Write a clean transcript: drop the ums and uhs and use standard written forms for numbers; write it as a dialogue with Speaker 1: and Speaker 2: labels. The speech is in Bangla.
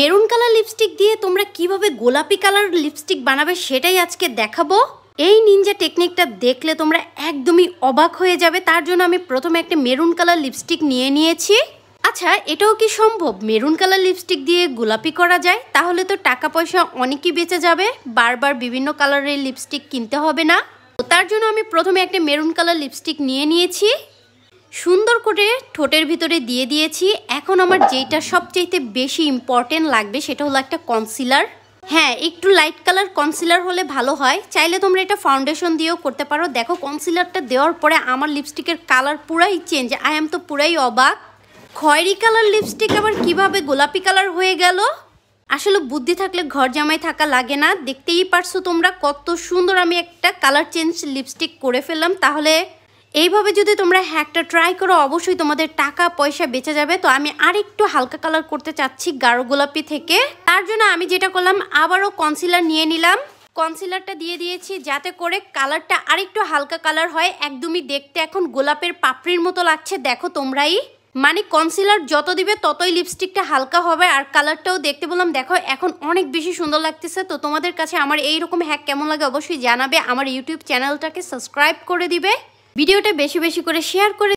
Speaker 1: মেরুন কালার লিপস্টিক দিয়ে তোমরা কিভাবে গোলাপি কালার লিপস্টিক বানাবে সেটাই আজকে দেখাবো। এই নিনজা টেকনিকটা দেখলে তোমরা একদমই অবাক হয়ে যাবে। তার জন্য আমি প্রথমে একটা মেরুন কালার লিপস্টিক নিয়ে নিয়েছি। আচ্ছা, এটাও কি সম্ভব মেরুন কালার লিপস্টিক দিয়ে গোলাপি করা যায়? তাহলে তো টাকা পয়সা অনেকই বেঁচে যাবে, বারবার বিভিন্ন কালারের লিপস্টিক কিনতে হবে না। তো তার জন্য আমি প্রথমে একটা মেরুন কালার লিপস্টিক নিয়ে নিয়েছি, সুন্দর করে ঠোঁটের ভিতরে দিয়ে দিয়েছি। এখন আমার যেটা সবচেয়ে বেশি ইম্পর্টেন্ট লাগবে সেটা হলো একটা কনসিলার। হ্যাঁ, একটু লাইট কালার কনসিলার হলে ভালো হয়। চাইলে তোমরা এটা ফাউন্ডেশন দিয়েও করতে পারো। দেখো, কনসিলারটা দেওয়ার পরে আমার লিপস্টিকের কালার পুরাই চেঞ্জ। আই এম তো পুরাই অবাক। খয়েরি কালার লিপস্টিক আবার কিভাবে গোলাপি কালার হয়ে গেল? আসলে বুদ্ধি থাকলে ঘর জামাই থাকা লাগে না। দেখতেই পারছো তোমরা কত সুন্দর আমি একটা কালার চেঞ্জ লিপস্টিক করে ফেললাম। তাহলে এইভাবে যদি তোমরা হ্যাকটা ট্রাই করো, অবশ্যই তোমাদের টাকা পয়সা বেঁচে যাবে। তো আমি আরেকটু হালকা কালার করতে চাচ্ছি গাঢ় গোলাপি থেকে। তার জন্য আমি যেটা করলাম, আবারও কনসিলার নিয়ে নিলাম। কনসিলারটা দিয়ে দিয়েছি যাতে করে কালারটা আরেকটু হালকা কালার হয়। একদমই দেখতে এখন গোলাপের পাপড়ির মতো লাগছে, দেখো তোমরাই। মানে কনসিলার যত দিবে ততই লিপস্টিকটা হালকা হবে আর কালারটাও দেখতে বললাম দেখো এখন অনেক বেশি সুন্দর লাগতেছে। তো তোমাদের কাছে আমার এইরকম হ্যাক কেমন লাগে অবশ্যই জানাবে। আমার ইউটিউব চ্যানেলটাকে সাবস্ক্রাইব করে দিবে, ভিডিওটা বেশি বেশি করে শেয়ার করে